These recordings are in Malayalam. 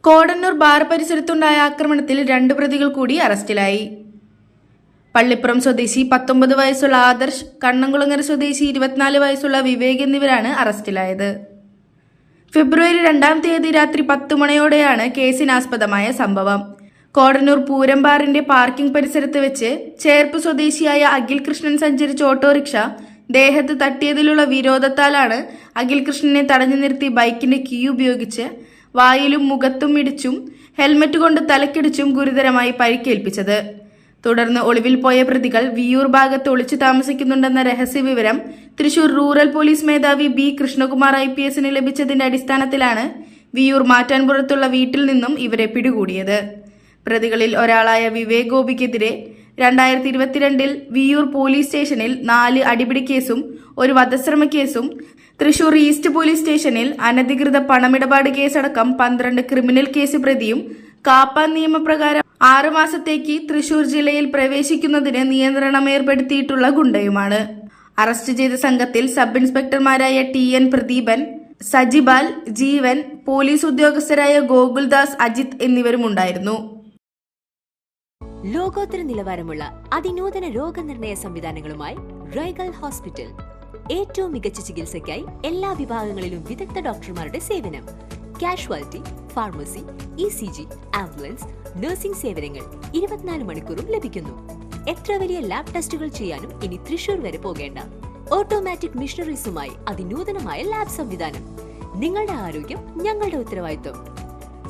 കോടന്നൂർ ബാർ പരിസരത്തുണ്ടായ ആക്രമണത്തിൽ 2 പ്രതികൾ കൂടി അറസ്റ്റിലായി. പള്ളിപ്പുറം സ്വദേശി 19 വയസ്സുള്ള ആദർശ്, കണ്ണംകുളങ്ങര സ്വദേശി 24 വയസ്സുള്ള വിവേക് എന്നിവരാണ് അറസ്റ്റിലായത്. ഫെബ്രുവരി 2-ാം തീയതി രാത്രി 10 മണിയോടെയാണ് കേസിനാസ്പദമായ സംഭവം. കോടന്നൂർ പൂരം ബാറിന്റെ പാർക്കിംഗ് പരിസരത്ത് വെച്ച് ചേർപ്പ് സ്വദേശിയായ അഖിൽ കൃഷ്ണൻ സഞ്ചരിച്ച ഓട്ടോറിക്ഷ ദേഹത്ത് തട്ടിയതിലുള്ള വിരോധത്താലാണ് അഖിൽ കൃഷ്ണനെ തടഞ്ഞു നിർത്തി ബൈക്കിന്റെ കീ ഉപയോഗിച്ച് വായിലും മുഖത്തും ഇടിച്ചും ഹെൽമറ്റ് കൊണ്ട് തലക്കിടിച്ചും ഗുരുതരമായി പരിക്കേൽപ്പിച്ചത്. തുടർന്ന് ഒളിവിൽ പോയ പ്രതികൾ വിയൂർ ഭാഗത്ത് ഒളിച്ചു താമസിക്കുന്നുണ്ടെന്ന രഹസ്യവിവരം തൃശൂർ റൂറൽ പോലീസ് മേധാവി ബി കൃഷ്ണകുമാർ IPS ലഭിച്ചതിന്റെ അടിസ്ഥാനത്തിലാണ് വിയൂർ മാറ്റാൻപുറത്തുള്ള വീട്ടിൽ നിന്നും ഇവരെ പിടികൂടിയത്. പ്രതികളിൽ ഒരാളായ വിവേക് ഗോപിക്കെതിരെ 2022-ൽ വിയൂർ പോലീസ് സ്റ്റേഷനിൽ 4 അടിപിടി കേസും 1 വധശ്രമ കേസും, തൃശൂർ ഈസ്റ്റ് പോലീസ് സ്റ്റേഷനിൽ അനധികൃത പണമിടപാട് കേസടക്കം 12 ക്രിമിനൽ കേസ് പ്രതിയും കാപ്പ നിയമപ്രകാരം 6 മാസത്തേക്ക് തൃശൂർ ജില്ലയിൽ പ്രവേശിക്കുന്നതിന് നിയന്ത്രണം ഏർപ്പെടുത്തിയിട്ടുള്ള ഗുണ്ടയുമാണ്. അറസ്റ്റ് ചെയ്ത സംഘത്തിൽ സബ് ഇൻസ്പെക്ടർമാരായ TN പ്രദീപൻ, സജിബാൽ, ജീവൻ, പോലീസ് ഉദ്യോഗസ്ഥരായ ഗോകുൽദാസ്, അജിത് എന്നിവരുമുണ്ടായിരുന്നു. ലോകോത്തര നിലവാരമുള്ള അതിനൂതന രോഗനിർണയ സംവിധാനങ്ങളുമായി റൈഗൽ ഹോസ്പിറ്റൽ. ഏറ്റവും മികച്ച ചികിത്സയ്ക്കായി എല്ലാ വിഭാഗങ്ങളിലും വിദഗ്ധ ഡോക്ടർമാരുടെ സേവനം. Casualty, pharmacy, ECG, ambulance, nursing സേവനങ്ങൾ 24 മണിക്കൂറും ലഭിക്കുന്നു. എത്ര വലിയ ലാബ് ടെസ്റ്റുകൾ ചെയ്യാനും ഇനി തൃശൂർ വരെ പോകേണ്ട. ഓട്ടോമാറ്റിക് മിഷനറീസുമായി അതിനൂതനമായ ലാബ് സംവിധാനം. നിങ്ങളുടെ ആരോഗ്യം ഞങ്ങളുടെ ഉത്തരവാദിത്വം.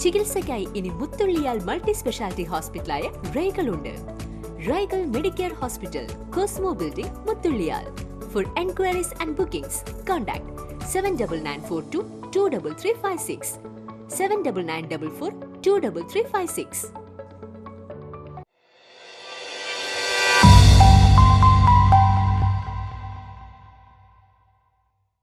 ചികിത്സയ്ക്കായി ഇനി മുത്തുള്ളിയാൽ മൾട്ടി സ്പെഷ്യാലിറ്റി ഹോസ്പിറ്റലായ റൈഗൽ ഉണ്ട്. Rigel medicare hospital, Cosmo building, Muthulliyal. For enquiries and bookings, contact 7994223356, 7994423356.